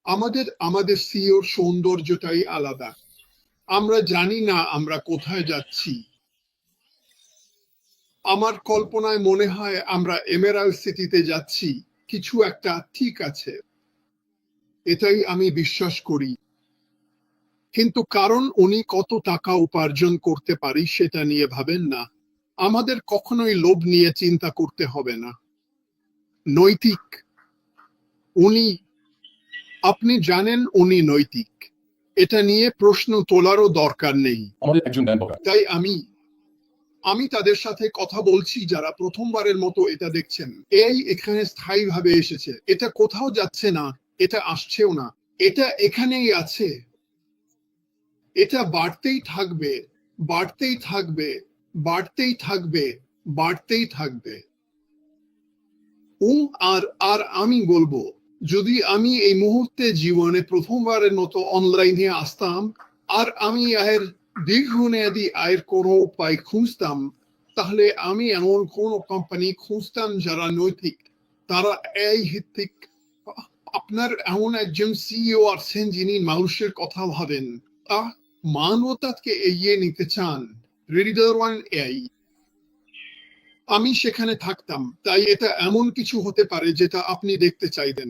আমাদের আমাদের সিওর সৌন্দর্যটাই আলাদা। আমরা জানি না আমরা কোথায় যাচ্ছি। আমার কল্পনায় মনে হয় আমরা এমেরাল্ড সিটিতে যাচ্ছি, কিছু একটা ঠিক আছে, এটাই আমি বিশ্বাস করি। কিন্তু কারণ উনি কত টাকা উপার্জন করতে পারি সেটা নিয়ে ভাবেন না। আমাদের কখনোই লোভ নিয়ে চিন্তা করতে হবে না। নৈতিক, উনি, আপনি জানেন উনি নৈতিক, এটা নিয়ে প্রশ্ন তোলারও দরকার নেই। আমাদের একজন জ্ঞান প্রকার। তাই আমি আমি তাদের সাথে কথা বলছি যারা প্রথমবারের মতো এটা দেখছেন। এই এখানে স্থায়ীভাবে এসেছে, এটা কোথাও যাচ্ছে না, এটা আসছেও না, এটা এখানেই আছে, এটা বাড়তেই থাকবে, বাড়তেই থাকবে, বাড়তেই থাকবে, বাড়তেই থাকবে। আর আর আমি বলবো, যদি আমি এই মুহূর্তে জীবনে প্রথমবারের মতো অনলাইনে আসতাম আর আমি দীর্ঘমেয়াদী আয়ের কোনো উপায় খুঁজতাম, তাহলে আমি এমন কোন কোম্পানি খুঁজতাম যারা নৈতিক, তারা এই ভিত্তিক। আপনার এমন একজন সিইও আছেন যিনি মানুষের কথা ভাবেন, মানবতাকে এগিয়ে নিতে চান, হৃদয়বান। আমি সেখানে থাকতাম, তাই এটা এমন কিছু হতে পারে যেটা আপনি দেখতে চাইবেন।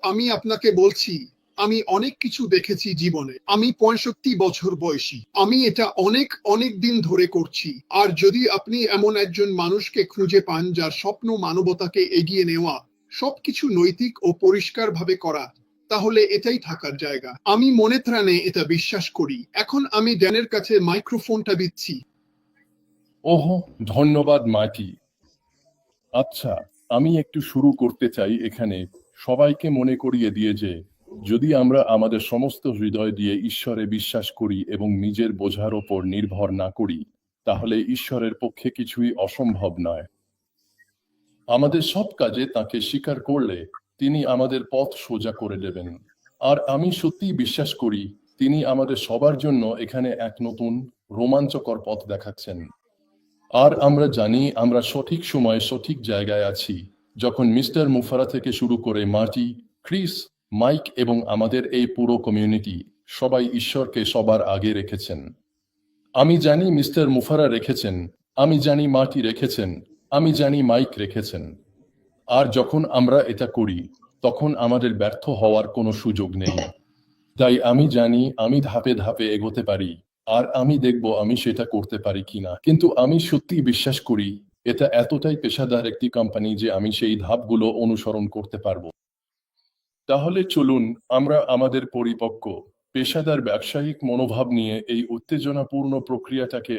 আমি আপনাকে বলছি, আমি অনেক কিছু দেখেছি জীবনে। আমি 65 বছর বয়সী, আমি এটা অনেক অনেক দিন ধরে করছি। আর যদি আপনি এমন একজন মানুষকে খুঁজে পান যার স্বপ্ন মানবতাকে এগিয়ে নেওয়া, সবকিছু নৈতিক ও পরিষ্কার ভাবে করা, তাহলে এটাই থাকার জায়গা। আমি মনে প্রাণে এটা বিশ্বাস করি। এখন আমি ড্যানের কাছে মাইক্রোফোনটা দিচ্ছি। ওহো, ধন্যবাদ মাইটি। আচ্ছা, আমি একটু শুরু করতে চাই এখানে সবাইকে মনে করিয়ে দিয়ে যে যদি আমরা আমাদের সমস্ত হৃদয় দিয়ে ঈশ্বরে বিশ্বাস করি এবং নিজের বোঝার ওপর নির্ভর না করি, তাহলে ঈশ্বরের পক্ষে কিছুই অসম্ভব নয়। আমাদের সব কাজে তাকে স্বীকার করলে তিনি আমাদের পথ সোজা করে দেবেন। আর আমি সত্যিই বিশ্বাস করি তিনি আমাদের সবার জন্য এখানে এক নতুন রোমাঞ্চকর পথ দেখাচ্ছেন। আর আমরা জানি আমরা সঠিক সময়ে সঠিক জায়গায় আছি, যখন মিস্টার মুফারা থেকে শুরু করে মার্টি, ক্রিস, মাইক এবং আমাদের এই পুরো কমিউনিটি সবাই ঈশ্বরকে সবার আগে রেখেছেন। আমি জানি মিস্টার মুফারা রেখেছেন, আমি জানি মার্টি রেখেছেন, আমি জানি মাইক রেখেছেন। আর যখন আমরা এটা করি, তখন আমাদের ব্যর্থ হওয়ার কোনো সুযোগ নেই। তাই আমি জানি আমি ধাপে ধাপে এগোতে পারি, আর আমি দেখব আমি সেটা করতে পারি কিনা। কিন্তু আমি সত্যি বিশ্বাস করি এটা এতটাই পেশাদার একটি কোম্পানি যে আমি সেই ধাপগুলো অনুসরণ করতে পারবো। তাহলে চলুন আমরা আমাদের পরিপক্ক পেশাদার ব্যবসায়িক মনোভাব নিয়ে এই উত্তেজনাপূর্ণ প্রক্রিয়াটাকে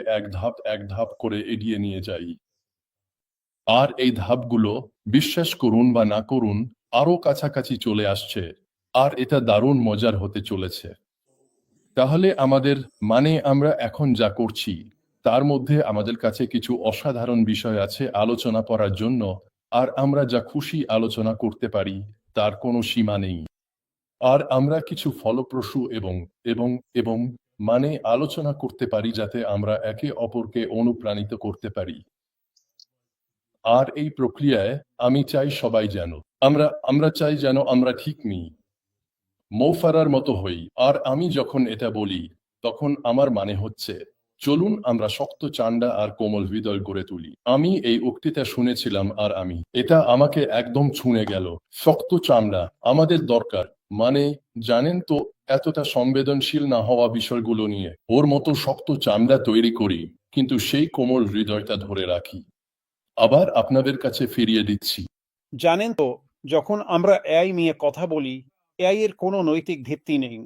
এক ধাপ করে এগিয়ে নিয়ে যাই। আর এই ধাপগুলো, বিশ্বাস করুন বা না করুন, আরো কাছাকাছি চলে আসছে, আর এটা দারুণ মজার হতে চলেছে। তাহলে আমরা এখন যা করছি তার মধ্যে আমাদের কাছে কিছু অসাধারণ বিষয় আছে আলোচনা করার জন্য, আর আমরা যা খুশি আলোচনা করতে পারি তার কোনো সীমা নেই। আর আমরা কিছু ফলপ্রসূ এবং এবং এবং আলোচনা করতে পারি যাতে আমরা একে অপরকে অনুপ্রাণিত করতে পারি। আর এই প্রক্রিয়ায় আমি চাই সবাই যেন আমরা চাই যেন আমরা ঠিক নেই, মৌফারার মতো হই। আর আমি যখন এটা বলি তখন আমার মানে হচ্ছে চলুন আমরা শক্ত চান্ডা আর কোমল হৃদয় গড়ে তুলি। আমি এই উক্তিটা শুনেছিলাম আর এটা আমাকে একদম ছুঁয়ে গেল। শক্ত চামড়া আমাদের দরকার, জানেন তো, এতটা সংবেদনশীল না হওয়া বিষয়গুলো নিয়ে ওর মতো শক্ত চামড়া তৈরি করি, কিন্তু সেই কোমল হৃদয়টা ধরে রাখি। আবার আপনাদের কাছে ফিরিয়ে দিচ্ছি। জানেন তো, যখন আমরা এআই নিয়ে কথা বলি, এআই এর কোনো নৈতিক ভিত্তি নেই,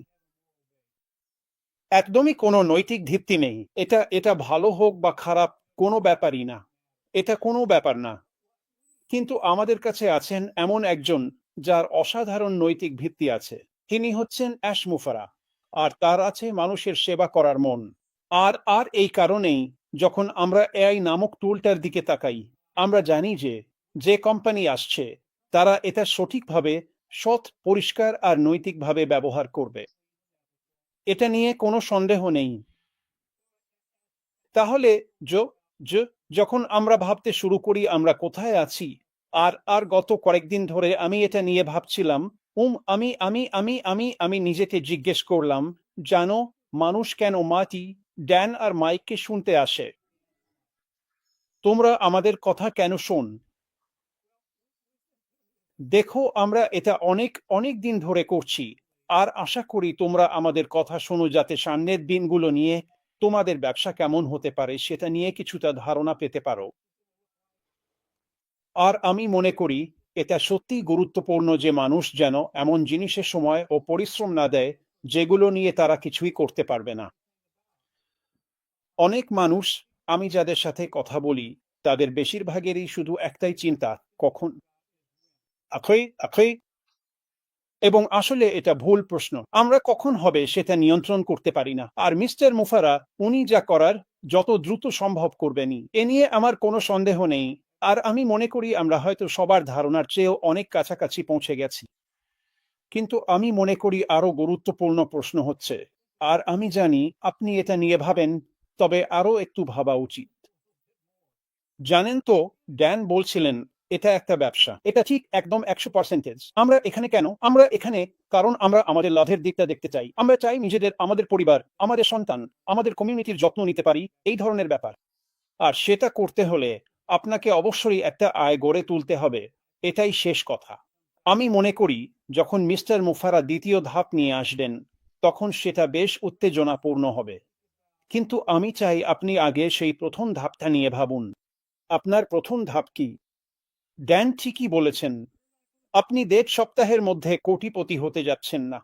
একদমই কোনো নৈতিক ভিত্তি নেই। এটা এটা ভালো হোক বা খারাপ কোনো ব্যাপারই না, এটা কোনো ব্যাপার না। কিন্তু আমাদের কাছে আছেন এমন একজন যার অসাধারণ নৈতিক ভিত্তি আছে। তিনি হচ্ছেন অ্যাশ মুফারা, আর তার আছে মানুষের সেবা করার মন। আর আর এই কারণেই যখন আমরা এআই নামক টুলটার দিকে তাকাই, আমরা জানি যে যে কোম্পানি আসছে তারা এটা সঠিকভাবে, সৎ, পরিষ্কার আর নৈতিকভাবে ব্যবহার করবে। এটা নিয়ে কোনো সন্দেহ নেই। তাহলে যখন আমরা ভাবতে শুরু করি আমরা কোথায় আছি, আর আর গত কয়েকদিন ধরে আমি এটা নিয়ে ভাবছিলাম আমি নিজেকে জিজ্ঞেস করলাম, জানো মানুষ কেন মাটি, ড্যান আর মাইককে শুনতে আসে? তোমরা আমাদের কথা কেন শোন? দেখো, আমরা এটা অনেক অনেক দিন ধরে করছি, আর আশা করি তোমরা আমাদের কথা শোনো, যাতে সামনের দিনগুলো নিয়ে তোমাদের ব্যবসা কেমন হতে পারে সেটা নিয়ে কিছুটা ধারণা পেতে পারো। আর আমি মনে করি এটা সত্যিই গুরুত্বপূর্ণ যে মানুষ যেন এমন জিনিসের সময় ও পরিশ্রম না দেয় যেগুলো নিয়ে তারা কিছুই করতে পারবে না। অনেক মানুষ, আমি যাদের সাথে কথা বলি, তাদের বেশিরভাগেরই শুধু একটাই চিন্তা, কখন আখই আখই এবং আসলে এটা ভুল প্রশ্ন। আমরা কখন হবে সেটা নিয়ন্ত্রণ করতে পারি না। আর মিস্টার মুফারা, উনি যা করার যত দ্রুত সম্ভব করবেনই, এ নিয়ে আমার কোনো সন্দেহ নেই। আর আমি মনে করি আমরা হয়তো সবার ধারণার চেয়েও অনেক কাছাকাছি পৌঁছে গেছি। কিন্তু আমি মনে করি আরো গুরুত্বপূর্ণ প্রশ্ন হচ্ছে, আর আমি জানি আপনি এটা নিয়ে ভাবেন, তবে আরো একটু ভাবা উচিত। জানেন তো, ড্যান বলছিলেন এটা একটা ব্যবসা। এটা ঠিক একদম 100%। আমরা এখানে কেন? আমরা এখানে কারণ আমরা আমাদের লাভের দিকটা দেখতে চাই। আমরা চাই নিজেদের, আমাদের পরিবার, আমাদের সন্তান, আমাদের কমিউনিটির যত্ন নিতে পারি, এই ধরনের ব্যাপার। আর সেটা করতে হলে আপনাকে অবশ্যই একটা আয় গড়ে তুলতে হবে। এটাই শেষ কথা। আমি মনে করি যখন মিস্টার মুফারা দ্বিতীয় ধাপ নিয়ে আসবেন, তখন সেটা বেশ উত্তেজনাপূর্ণ হবে। কিন্তু আমি চাই আপনি আগে সেই প্রথম ধাপটা নিয়ে ভাবুন। আপনার প্রথম ধাপ কি? ড্যান ঠিকই বলেছেন। আপনি ১.৫ সপ্তাহের মধ্যে কোটিপতি হতে যাচ্ছেন না।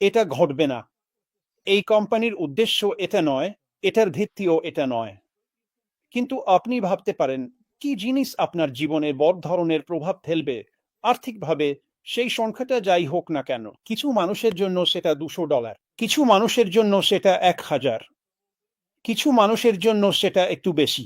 এটা ঘটবে না। এই কোম্পানির উদ্দেশ্য এটা নয়, এটার ভিত্তিও এটা নয়। কিন্তু আপনি ভাবতে পারেন, কি জিনিস আপনার জীবনে বড় ধরনের প্রভাব ফেলবে আর্থিকভাবে, সেই সংখ্যাটা যাই হোক না কেন। কিছু মানুষের জন্য সেটা $200, কিছু মানুষের জন্য সেটা ১,০০০, কিছু মানুষের জন্য সেটা একটু বেশি।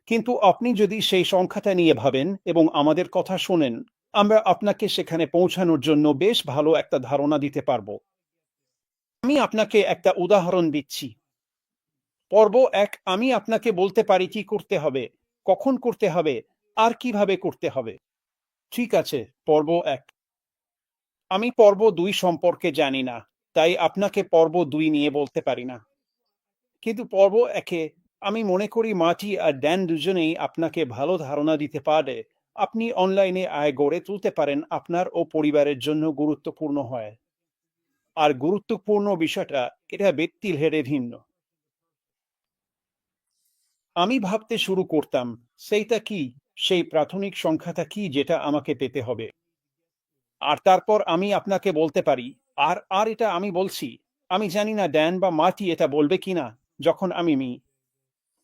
কিন্তু আপনি যদি সেই সংখ্যাটা নিয়ে ভাবেন এবং আমাদের কথা শোনেন, আমরা আপনাকে সেখানে পৌঁছানোর জন্য বেশ ভালো একটা ধারণা দিতে পারব। আমি আপনাকে একটা উদাহরণ দিচ্ছি। পর্ব ১, আমি আপনাকে বলতে পারি কি করতে হবে, কখন করতে হবে, আর কিভাবে করতে হবে। ঠিক আছে, পর্ব ১। আমি পর্ব ২ সম্পর্কে জানি না, তাই আপনাকে পর্ব ২ নিয়ে বলতে পারি না। কিন্তু পর্ব ১-এ আমি মনে করি মার্টি আর ড্যান দুজনেই আপনাকে ভালো ধারণা দিতে পারে আপনি অনলাইনে আয় গড়ে তুলতে পারেন আপনার ও পরিবারের জন্য গুরুত্বপূর্ণ হয়। আর গুরুত্বপূর্ণ বিষয়টা, এটা ব্যক্তির হেরে ভিন্ন। আমি ভাবতে শুরু করতাম, সেইটা কি, সেই প্রাথমিক সংখ্যাটা কি যেটা আমাকে পেতে হবে। আর তারপর আমি আপনাকে বলতে পারি, আর এটা আমি বলছি, আমি জানি না ড্যান বা মার্টি এটা বলবে কিনা, যখন আমি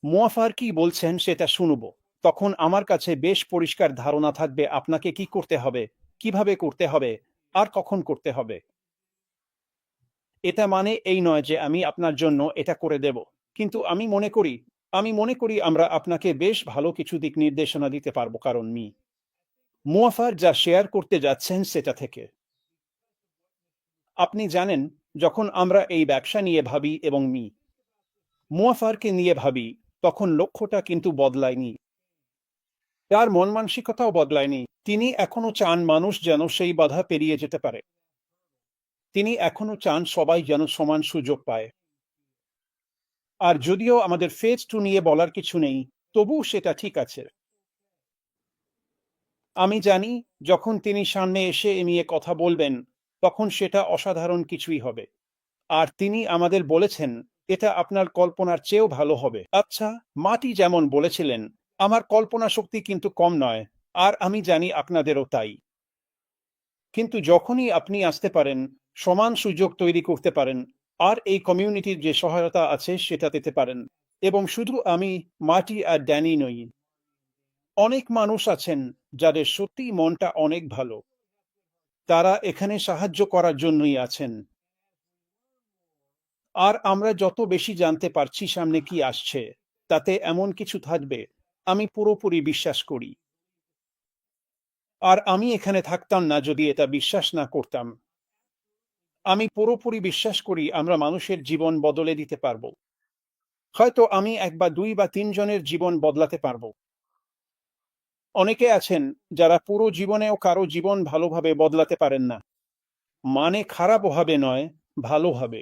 মুয়াফার কি বলছেন সেটা শুনব, তখন আমার কাছে বেশ পরিষ্কার ধারণা থাকবে আপনাকে কি করতে হবে, কিভাবে করতে হবে, আর কখন করতে হবে। এটা মানে এই নয় যে আমি আপনার জন্য এটা করে দেব, কিন্তু আমি মনে করি আমরা আপনাকে বেশ ভালো কিছু দিক নির্দেশনা দিতে পারবো, কারণ মুয়াফার যা শেয়ার করতে যাচ্ছেন সেটা থেকে। আপনি জানেন, যখন আমরা এই ব্যবসা নিয়ে ভাবি এবং মুয়াফারকে নিয়ে ভাবি, তখন লক্ষ্যটা কিন্তু বদলায়নি। তার মন মানসিকতাও বদলায়নি। তিনি এখনো চান মানুষ যেন সেই বাধা পেরিয়ে যেতে পারে। তিনি এখনো চান সবাই যেন সমান সুযোগ পায়। আর যদিও আমাদের ফেজ 2 নিয়ে বলার কিছু নেই, তবুও সেটা ঠিক আছে। আমি জানি যখন তিনি সামনে এসে এ নিয়ে কথা বলবেন, তখন সেটা অসাধারণ কিছুই হবে। আর তিনি আমাদের বলেছেন এটা আপনার কল্পনার চেয়েও ভালো হবে। আচ্ছা, মাটি যেমন বলেছিলেন, আমার কল্পনা শক্তি কিন্তু কম নয়, আর আমি জানি আপনাদেরও তাই। কিন্তু যখনই আপনি আসতে পারেন, সমান সুযোগ তৈরি করতে পারেন, আর এই কমিউনিটির যে সহায়তা আছে সেটা পেতে পারেন, এবং শুধু আমি, মাটি আর ড্যানি নই, অনেক মানুষ আছেন যাদের সত্যিই মনটা অনেক ভালো। তারা এখানে সাহায্য করার জন্যই আছেন। আর আমরা যত বেশি জানতে পারছি সামনে কি আসছে, তাতে এমন কিছু থাকবে, আমি পুরোপুরি বিশ্বাস করি। আর আমি এখানে থাকতাম না যদি এটা বিশ্বাস না করতাম। আমি পুরোপুরি বিশ্বাস করি আমরা মানুষের জীবন বদলে দিতে পারবো। হয়তো আমি ১ বা ২ বা ৩ জনের জীবন বদলাতে পারবো। অনেকে আছেন যারা পুরো জীবনেও কারো জীবন ভালোভাবে বদলাতে পারেন না, মানে খারাপভাবে নয়, ভালোভাবে।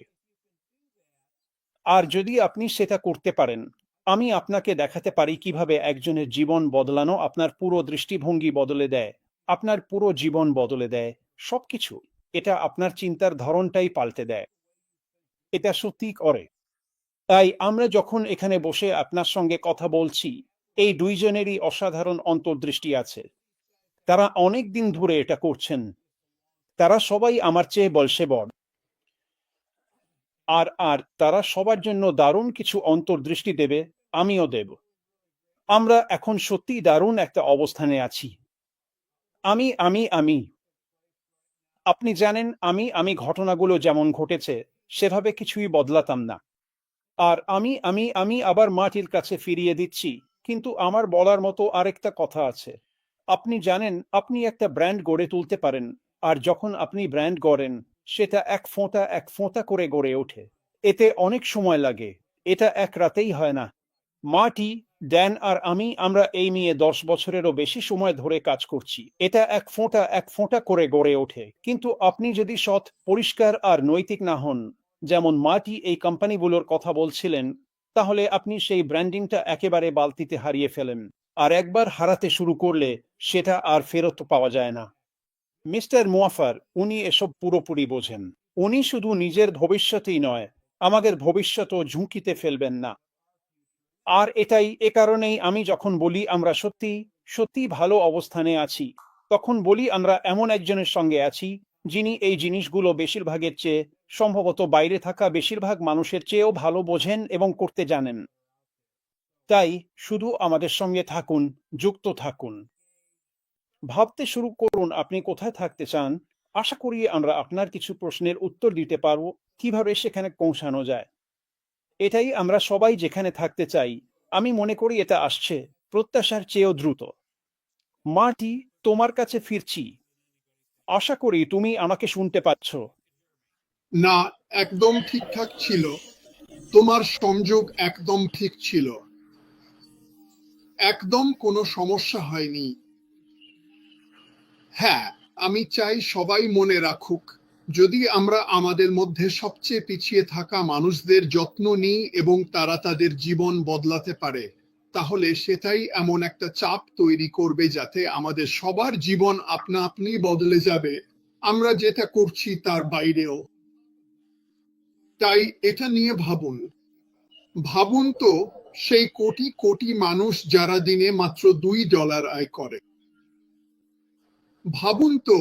আর যদি আপনি সেটা করতে পারেন, আমি আপনাকে দেখাতে পারি কিভাবে একজনের জীবন বদলানো আপনার পুরো দৃষ্টিভঙ্গি বদলে দেয়, আপনার পুরো জীবন বদলে দেয়, সবকিছু। এটা আপনার চিন্তার ধরনটাই পাল্টে দেয়। এটা সত্যি করে। তাই আমরা যখন এখানে বসে আপনার সঙ্গে কথা বলছি, এই দুইজনেরই অসাধারণ অন্তর্দৃষ্টি আছে। তারা অনেক দিন ধরে এটা করছেন। তারা সবাই আমার চেয়ে বয়সে বড়। আর তারা সবার জন্য দারুণ কিছু অন্তর্দৃষ্টি দেবে, আমিও দেব। আমরা এখন সত্যিই দারুণ একটা অবস্থানে আছি। আমি আপনি জানেন, আমি ঘটনাগুলো যেমন ঘটেছে সেভাবে কিছুই বদলাতাম না। আর আমি আবার মাটির কাছে ফিরিয়ে দিচ্ছি। কিন্তু আমার বলার মতো আরেকটা কথা আছে। আপনি জানেন, আপনি একটা ব্র্যান্ড গড়ে তুলতে পারেন, আর যখন আপনি ব্র্যান্ড গড়েন, সেটা এক ফোঁটা করে গড়ে ওঠে। এতে অনেক সময় লাগে। এটা এক রাতেই হয় না। মার্টি, ড্যান আর আমরা এই নিয়ে 10 বছরেরও বেশি সময় ধরে কাজ করছি। এটা এক ফোঁটা করে গড়ে ওঠে। কিন্তু আপনি যদি সৎ, পরিষ্কার আর নৈতিক না হন, যেমন মার্টি এই কোম্পানিগুলোর কথা বলছিলেন, তাহলে আপনি সেই ব্র্যান্ডিংটা একেবারে বালতিতে হারিয়ে ফেলেন। আর একবার হারাতে শুরু করলে সেটা আর ফেরত পাওয়া যায় না। মিস্টার মুয়াফার, উনি এসব পুরোপুরি বোঝেন। উনি শুধু নিজের ভবিষ্যতই নয়, আমাদের ভবিষ্যতও ঝুঁকিতে ফেলবেন না। আর এ কারণেই আমি যখন বলি আমরা সত্যি ভালো অবস্থানে আছি, তখন বলি আমরা এমন একজনের সঙ্গে আছি যিনি এই জিনিসগুলো বেশিরভাগের চেয়ে, সম্ভবত বাইরে থাকা বেশিরভাগ মানুষের চেয়েও ভালো বোঝেন এবং করতে জানেন। তাই শুধু আমাদের সঙ্গে থাকুন, যুক্ত থাকুন। ভাবতে শুরু করুন আপনি কোথায় থাকতে চান। আশা করি আমরা আপনার কিছু প্রশ্নের উত্তর দিতে পারব, কিভাবে সেখানে পৌঁছানো যায়। এটাই আমরা সবাই যেখানে থাকতে চাই। আমি মনে করি এটা আসছে প্রত্যাশার চেয়েও দ্রুত। মার্টি, তোমার কাছে ফিরছি। আশা করি তুমি আমাকে শুনতে পাচ্ছ। না, একদম ঠিকঠাক ছিল। তোমার সংযোগ একদম ঠিক ছিল। একদম কোনো সমস্যা হয়নি। হ্যাঁ, আমি চাই সবাই মনে রাখুক, যদি আমরা আমাদের মধ্যে সবচেয়ে পিছিয়ে থাকা মানুষদের যত্ন নিই এবং তারা তাদের জীবন বদলাতে পারে, তাহলে সেটাই এমন একটা চাপ তৈরি করবে যাতে আমাদের সবার জীবন আপনা আপনি বদলে যাবে, আমরা যেটা করছি তার বাইরেও। তাই এটা নিয়ে ভাবুন। ভাবুন তো, সেই কোটি কোটি মানুষ যারা দিনে মাত্র $2 আয় করে। ভাবুন তো,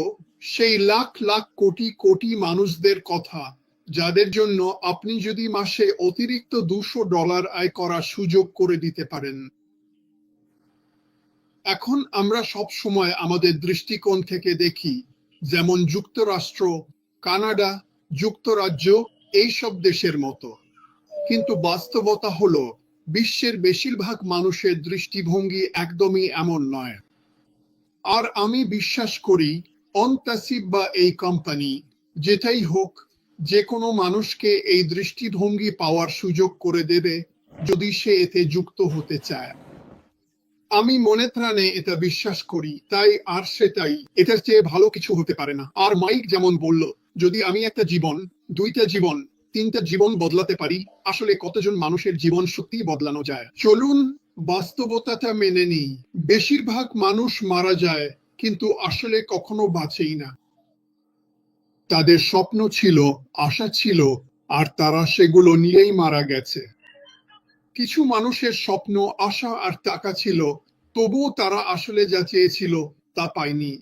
সেই লাখ লাখ কোটি কোটি মানুষদের কথা, যাদের জন্য আপনি যদি মাসে অতিরিক্ত $200 আয় করার সুযোগ করে দিতে পারেন। এখন আমরা সব সময় আমাদের দৃষ্টিকোণ থেকে দেখি, যেমন যুক্তরাষ্ট্র, কানাডা, যুক্তরাজ্য, এইসব দেশের মতো। কিন্তু বাস্তবতা হলো, বিশ্বের বেশিরভাগ মানুষের দৃষ্টিভঙ্গি একদমই এমন নয়। আর আমি বিশ্বাস করি, অনতাসিব বা এই কোম্পানি, যেটাই হোক, যে কোনো মানুষকে এই দৃষ্টিভঙ্গি পাওয়ার সুযোগ করে দেবে, যদি সে এতে যুক্ত হতে চায়। আমি মনে প্রাণে এটা বিশ্বাস করি, তাই আর সেটাই, এটার চেয়ে ভালো কিছু হতে পারে না। আর মাইক যেমন বলল, যদি আমি একটা জীবন, 2টা জীবন, 3টা জীবন বদলাতে পারি, আসলে কতজন মানুষের জীবন সত্যিই বদলানো যায়। চলুন বাস্তবতাটা মেনে নিই। বেশিরভাগ মানুষ মারা যায়, কিন্তু আসলে কখনো বাঁচেই না। তাদের স্বপ্ন ছিল, আশা ছিল, আর তারা সেগুলো নিয়েই মারা গেছে। কিছু মানুষের স্বপ্ন, আশা আর টাকা ছিল, তবুও তারা আসলে যা চেয়েছিল তা পায়নি।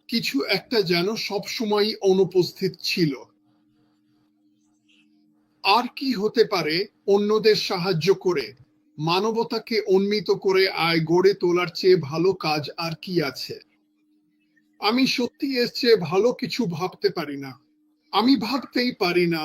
কিছু একটা যেন সবসময় অনুপস্থিত ছিল। আর কি হতে পারে? অন্যদের সাহায্য করে, মানবতাকে উন্নীত করে আয় গড়ে তোলার চেয়ে ভালো কাজ আর কি আছে? আমি সত্যি এর চেয়ে ভালো কিছু ভাবতে পারি না। আমি ভাবতেই পারি না,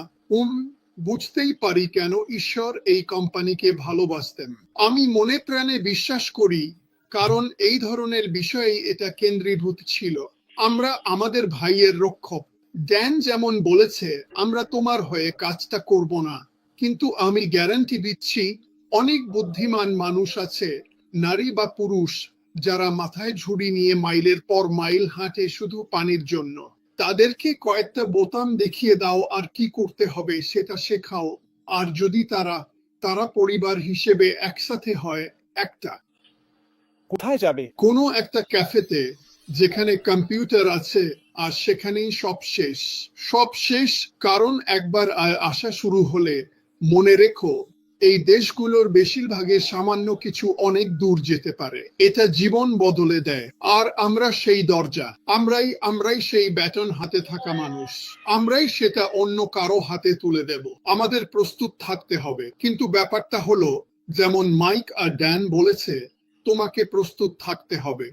বুঝতেই পারি কেন ঈশ্বর এই কোম্পানিকে ভালোবাসতেন। আমি মনে প্রাণে বিশ্বাস করি, কারণ এই ধরনের বিষয়ে এটা কেন্দ্রীভূত ছিল। আমরা আমাদের ভাইয়ের রক্ষক। ড্যান যেমন বলেছে, আমরা তোমার হয়ে কাজটা করব না, কিন্তু আমি গ্যারান্টি দিচ্ছি, অনেক বুদ্ধিমান মানুষ আছে, নারী বা পুরুষ, যারা মাথায় ঝুড়ি নিয়ে মাইলের পর মাইল হাঁটে শুধু পানির জন্য। তাদেরকে কয়েকটা বোতাম দেখিয়ে দাও আর কি করতে হবে সেটা শেখাও। আর যদি তারা তারা পরিবার হিসেবে একসাথে হয়, একটা কোথায় যাবে? কোনো একটা ক্যাফেতে যেখানে কম্পিউটার আছে, আর সেখানেই সব শেষ। সব শেষ, কারণ একবার আসা শুরু হলে মনে রেখো, এই দেশগুলোর বেশিরভাগের সামান্য কিছু অনেক দূর যেতে পারে। এটা জীবন বদলে দেয়। আর আমরা সেই দরজা, আমরাই সেই ব্যাটন হাতে থাকা মানুষ। আমরাই সেটা অন্য কারো হাতে তুলে দেব। আমাদের প্রস্তুত থাকতে হবে। কিন্তু ব্যাপারটা হলো, যেমন মাইক আর ড্যান বলেছে, তোমাকে প্রস্তুত থাকতে হবে।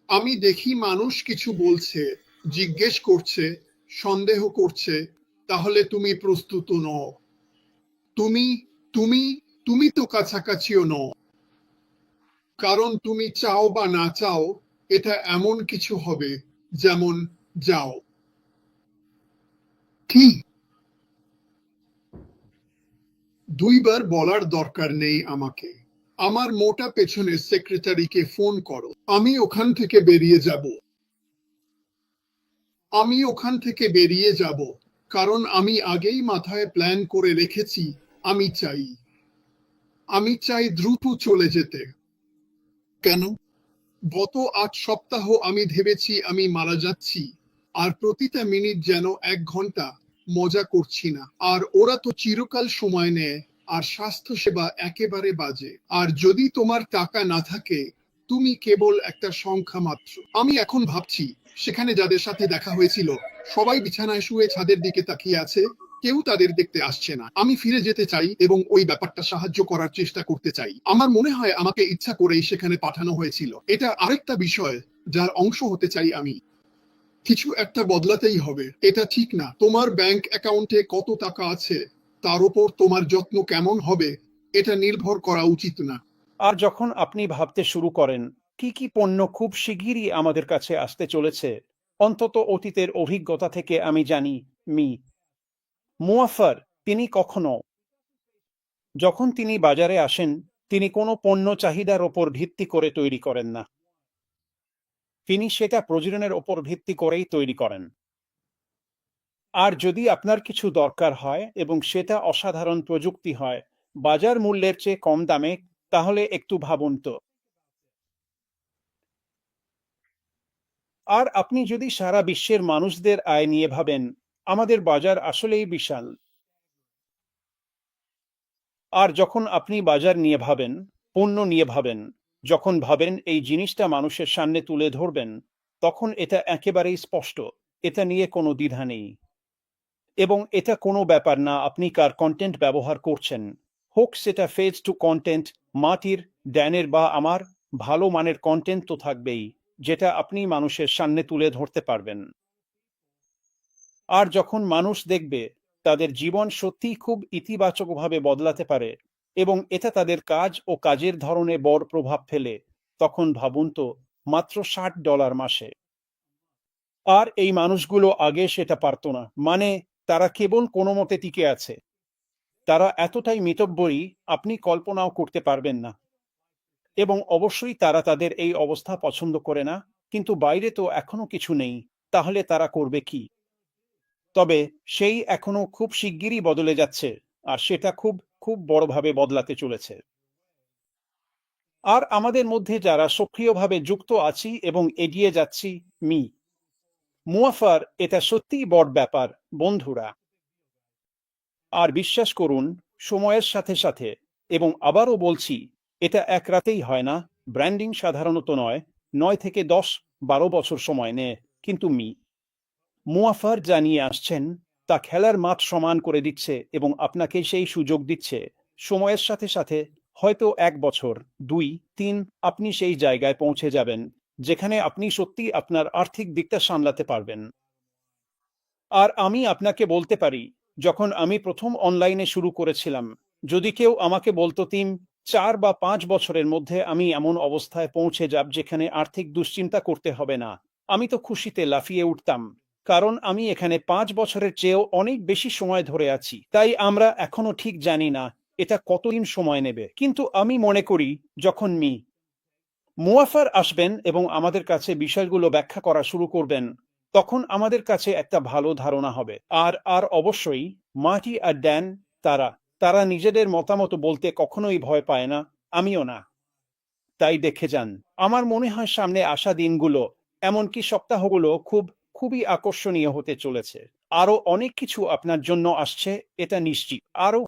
আমি দেখি মানুষ কিছু বলছে, জিজ্ঞেস করছে, সন্দেহ করছে, তাহলে তুমি প্রস্তুত নও। তুমি তুমি তুমি তো কাছাকাছিও নও। কারণ তুমি চাও বা না চাও, এটা এমন কিছু হবে, যেমন যাও। কি? দুইবার বলার দরকার নেই আমাকে। আমার মোটা পেছনের সেক্রেটারিকে ফোন করো। আমি ওখান থেকে বেরিয়ে যাব। কারণ আমি আগেই মাথায় প্ল্যান করে রেখেছি। আমি চাই দ্রুত চলে যেতে। কেন? গত 8 সপ্তাহ আমি ভেবেছি আমি মারা যাচ্ছি, আর প্রতিটা মিনিট যেন 1 ঘন্টা। মজা করছি না। আর ওরা তো চিরকাল সময় নেয়, আর স্বাস্থ্যসেবা একেবারে বাজে। আর যদি তোমার টাকা না থাকে, তুমি কেবল একটা সংখ্যা মাত্র। আমি এখন ভাবছি, সেখানে যাদের সাথে দেখা হয়েছিল, সবাই বিছানায় শুয়ে ছাদের দিকে তাকিয়ে আছে। কেউ তাদের দেখতে আসছে না। আমি ফিরে যেতে চাই এবং ওই ব্যাপারটা সাহায্য করার চেষ্টা করতে চাই। আমার মনে হয় আমাকে ইচ্ছা করেই সেখানে পাঠানো হয়েছিল। এটা আরেকটা বিষয় যার অংশ হতে চাই আমি। কিছু একটা বদলাতেই হবে। এটা ঠিক না তোমার ব্যাংক অ্যাকাউন্টে কত টাকা আছে তার উপর তোমার যত্ন কেমন হবে এটা নির্ভর করা উচিত না। আর যখন আপনি ভাবতে শুরু করেন কি কি পণ্য খুব শিগগিরই আমাদের কাছে আসতে চলেছে, অন্তত অতীতের অভিজ্ঞতা থেকে আমি জানি, মুয়াফার তিনি যখন তিনি বাজারে আসেন, তিনি কোনো পণ্য চাহিদার ওপর ভিত্তি করে তৈরি করেন না। তিনি সেটা প্রয়োজনের ওপর ভিত্তি করেই তৈরি করেন। আর যদি আপনার কিছু দরকার হয় এবং সেটা অসাধারণ প্রযুক্তি হয়, বাজার মূল্যের চেয়ে কম দামে, তাহলে একটু ভাবুন তো। আর আপনি যদি সারা বিশ্বের মানুষদের আয় নিয়ে ভাবেন, আমাদের বাজার আসলেই বিশাল। আর যখন আপনি বাজার নিয়ে ভাবেন, পণ্য নিয়ে ভাবেন, যখন ভাবেন এই জিনিসটা মানুষের সামনে তুলে ধরবেন, তখন এটা একেবারেই স্পষ্ট, এটা নিয়ে কোনো দ্বিধা নেই। এবং এটা কোনো ব্যাপার না আপনি কার কন্টেন্ট ব্যবহার করছেন, হোক সেটা ফেজ টু কন্টেন্ট, মাটির, ড্যানের বা আমার, ভালো মানের কন্টেন্ট তো থাকবেই, যেটা আপনি মানুষের সামনে তুলে ধরতে পারবেন। আর যখন মানুষ দেখবে তাদের জীবন সত্যিই খুব ইতিবাচকভাবে বদলাতে পারে এবং এটা তাদের কাজ ও কাজের ধরনে বড় প্রভাব ফেলে, তখন ভাবুন তো, মাত্র $60 মাসে। আর এই মানুষগুলো আগে সেটা পারতো না, মানে তারা কেবল কোনো মতে টিকে আছে। তারা এতটাই মিতব্যয়ী, আপনি কল্পনাও করতে পারবেন না। এবং অবশ্যই তারা তাদের এই অবস্থা পছন্দ করে না, কিন্তু বাইরে তো এখনো কিছু নেই, তাহলে তারা করবে কি? তবে সেই এখনো খুব শিগগিরই বদলে যাচ্ছে, আর সেটা খুব খুব বড়ভাবে বদলাতে চলেছে। আর আমাদের মধ্যে যারা সক্রিয়ভাবে যুক্ত আছি এবং এগিয়ে যাচ্ছি, মুয়াফার, এটা সত্যিই বড় ব্যাপার, বন্ধুরা। আর বিশ্বাস করুন, সময়ের সাথে সাথে, এবং আবারও বলছি, এটা এক রাতেই হয় না। ব্র্যান্ডিং সাধারণত 9 থেকে 10-12 বছর সময় নেয়, কিন্তু মুয়াফার জানিয়ে আসছেন তা খেলার মাঠ সমান করে দিচ্ছে এবং আপনাকে সেই সুযোগ দিচ্ছে। সময়ের সাথে সাথে, হয়তো 1 বছর, 2-3, আপনি সেই জায়গায় পৌঁছে যাবেন যেখানে আপনি সত্যি আপনার আর্থিক দিকটা সামলাতে পারবেন। আর আমি আপনাকে বলতে পারি, যখন আমি প্রথম অনলাইনে শুরু করেছিলাম, যদি কেউ আমাকে বলতো 3, 4 বা 5 বছরের মধ্যে আমি এমন অবস্থায় পৌঁছে যাব যেখানে আর্থিক দুশ্চিন্তা করতে হবে না, আমি তো খুশিতে লাফিয়ে উঠতাম। কারণ আমি এখানে 5 বছরের চেয়েও অনেক বেশি সময় ধরে আছি। তাই আমরা এখনো ঠিক জানি না এটা কতদিন সময় নেবে, কিন্তু আমি মনে করি যখন মুয়াফার আসবেন এবং আমাদের কাছে বিষয়গুলো ব্যাখ্যা করা শুরু করবেন, তখন আমাদের কাছে একটা ভালো ধারণা হবে। আর অবশ্যই মার্টি আর ড্যান, তারা নিজেদের মতামত বলতে কখনোই ভয় পায় না, আমিও না। তাই দেখে যান। আমার মনে হয় সামনে আসা দিনগুলো, এমনকি সপ্তাহগুলো খুবই আকর্ষণীয় হতে চলেছে। আরো অনেক কিছু আপনার জন্য আসছে, এটা নিশ্চিত। আরো